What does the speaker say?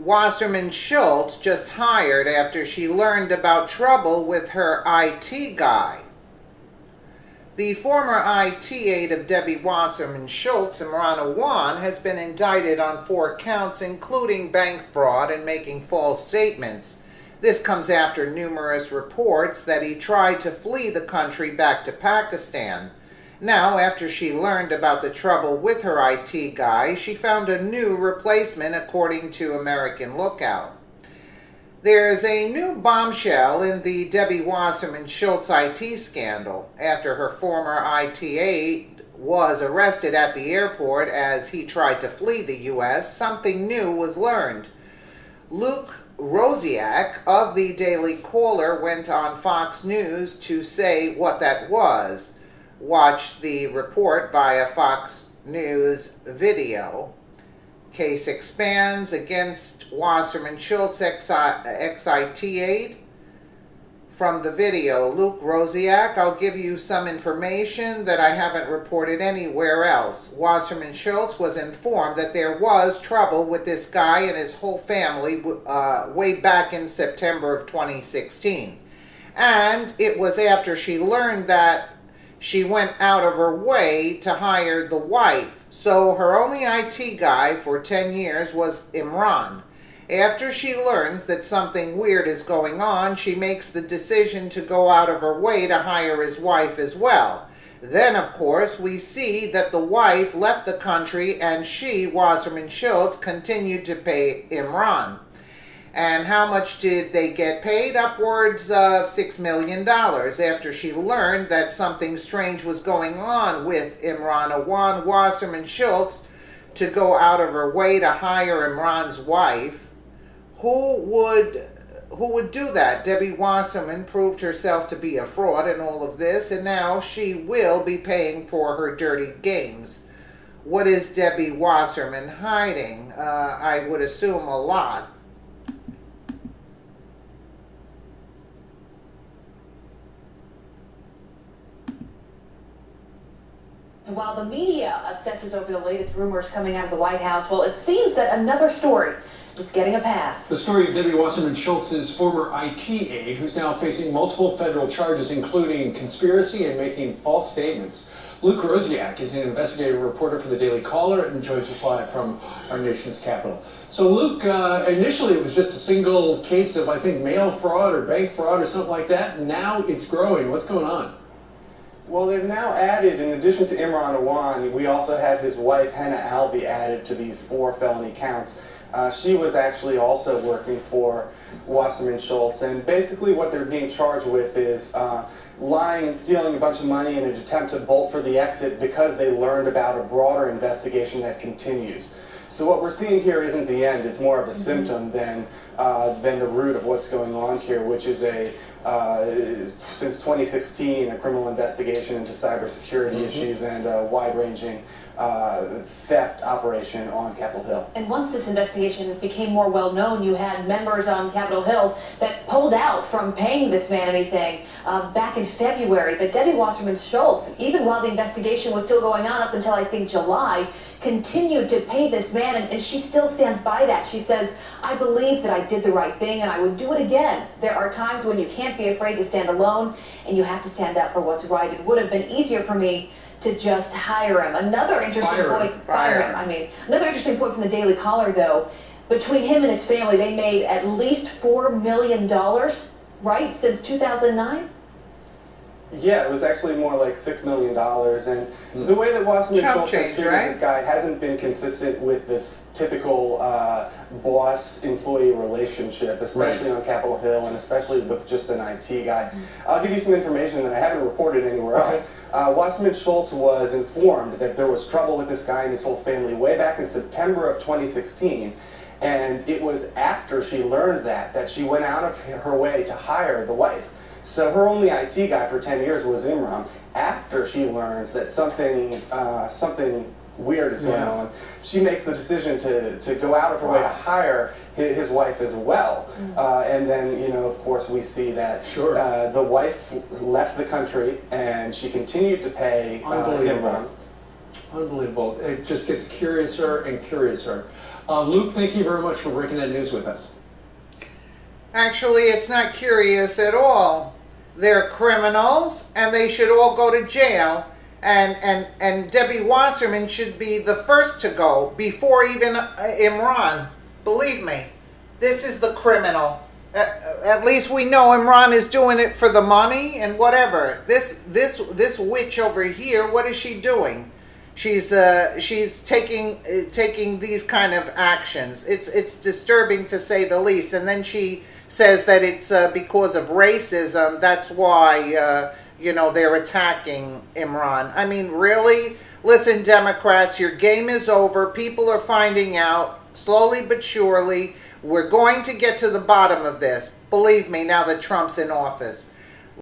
Wasserman Shultz just hired after she learned about trouble with her IT guy. The former IT aide of Debbie Wasserman Shultz, Imran Awan, has been indicted on 4 counts, including bank fraud and making false statements. This comes after numerous reports that he tried to flee the country back to Pakistan. Now, after she learned about the trouble with her IT guy, she found a new replacement, according to American Lookout. There's a new bombshell in the Debbie Wasserman Shultz IT scandal. After her former IT aide was arrested at the airport as he tried to flee the U.S., something new was learned. Luke Rosiak of the Daily Caller went on Fox News to say what that was. Watch the report via Fox News video. Case expands against Wasserman Shultz, ex-IT aide. From the video, Luke Rosiak, I'll give you some information that I haven't reported anywhere else. Wasserman Shultz was informed that there was trouble with this guy and his whole family way back in September of 2016. And it was after she learned that she went out of her way to hire the wife. So her only IT guy for 10 years was Imran. After she learns that something weird is going on, she makes the decision to go out of her way to hire his wife as well. Then, of course, we see that the wife left the country and she, Wasserman Shultz, continued to pay Imran. And how much did they get paid? Upwards of $6 million after she learned that something strange was going on with Imran Awan. Wasserman Shultz to go out of her way to hire Imran's wife. Who would do that? Debbie Wasserman proved herself to be a fraud in all of this, and now she will be paying for her dirty games. What is Debbie Wasserman hiding? I would assume a lot. While the media obsesses over the latest rumors coming out of the White House, well, it seems that another story is getting a pass. The story of Debbie Wasserman Schultz's former IT aide, who's now facing multiple federal charges, including conspiracy and making false statements. Luke Rosiak is an investigative reporter for the Daily Caller and joins us live from our nation's capital. So, Luke, initially it was just a single case of, I think, mail fraud or bank fraud or something like that, and now it's growing. What's going on? Well, they've now added, in addition to Imran Awan, we also have his wife, Hannah Alvey, added to these 4 felony counts. She was actually also working for Wasserman Shultz, and basically what they're being charged with is lying and stealing a bunch of money in an attempt to bolt for the exit because they learned about a broader investigation that continues. So what we're seeing here isn't the end, it's more of a symptom than the root of what's going on here, which is since 2016, a criminal investigation into cybersecurity issues and a wide-ranging theft operation on Capitol Hill. And once this investigation became more well-known, you had members on Capitol Hill that pulled out from paying this man anything back in February. But Debbie Wasserman Shultz, even while the investigation was still going on up until, I think, July, continued to pay this man, and she still stands by that. She says, I believe that I did the right thing and I would do it again. There are times when you can't be afraid to stand alone and you have to stand up for what's right. It would have been easier for me to just hire him. Another interesting point, another interesting point from the Daily Caller, though, between him and his family, they made at least $4 million, right, since 2009? Yeah, it was actually more like $6 million, and the way that Wasserman Shultz has treated this guy hasn't been consistent with this typical boss-employee relationship, especially on Capitol Hill, and especially with just an IT guy. I'll give you some information that I haven't reported anywhere else. Wasserman Shultz was informed that there was trouble with this guy and his whole family way back in September of 2016, and it was after she learned that she went out of her way to hire the wife. So her only IT guy for 10 years was Imran. After she learns that something weird is going on, she makes the decision to go out of her way to hire his wife as well. And then, you know, of course, we see that the wife left the country and she continued to pay Imran. Unbelievable. It just gets curiouser and curiouser. Luke, thank you very much for breaking that news with us. Actually, it's not curious at all. They're criminals, and they should all go to jail. And Debbie Wasserman should be the first to go, before even Imran. Believe me, this is the criminal. At least we know Imran is doing it for the money and whatever. This witch over here, what is she doing? She's taking these kind of actions. It's disturbing to say the least. And then she says that it's because of racism. That's why you know, they're attacking Imran. I mean, really? Listen, Democrats, your game is over. People are finding out slowly but surely. We're going to get to the bottom of this. Believe me, now that Trump's in office.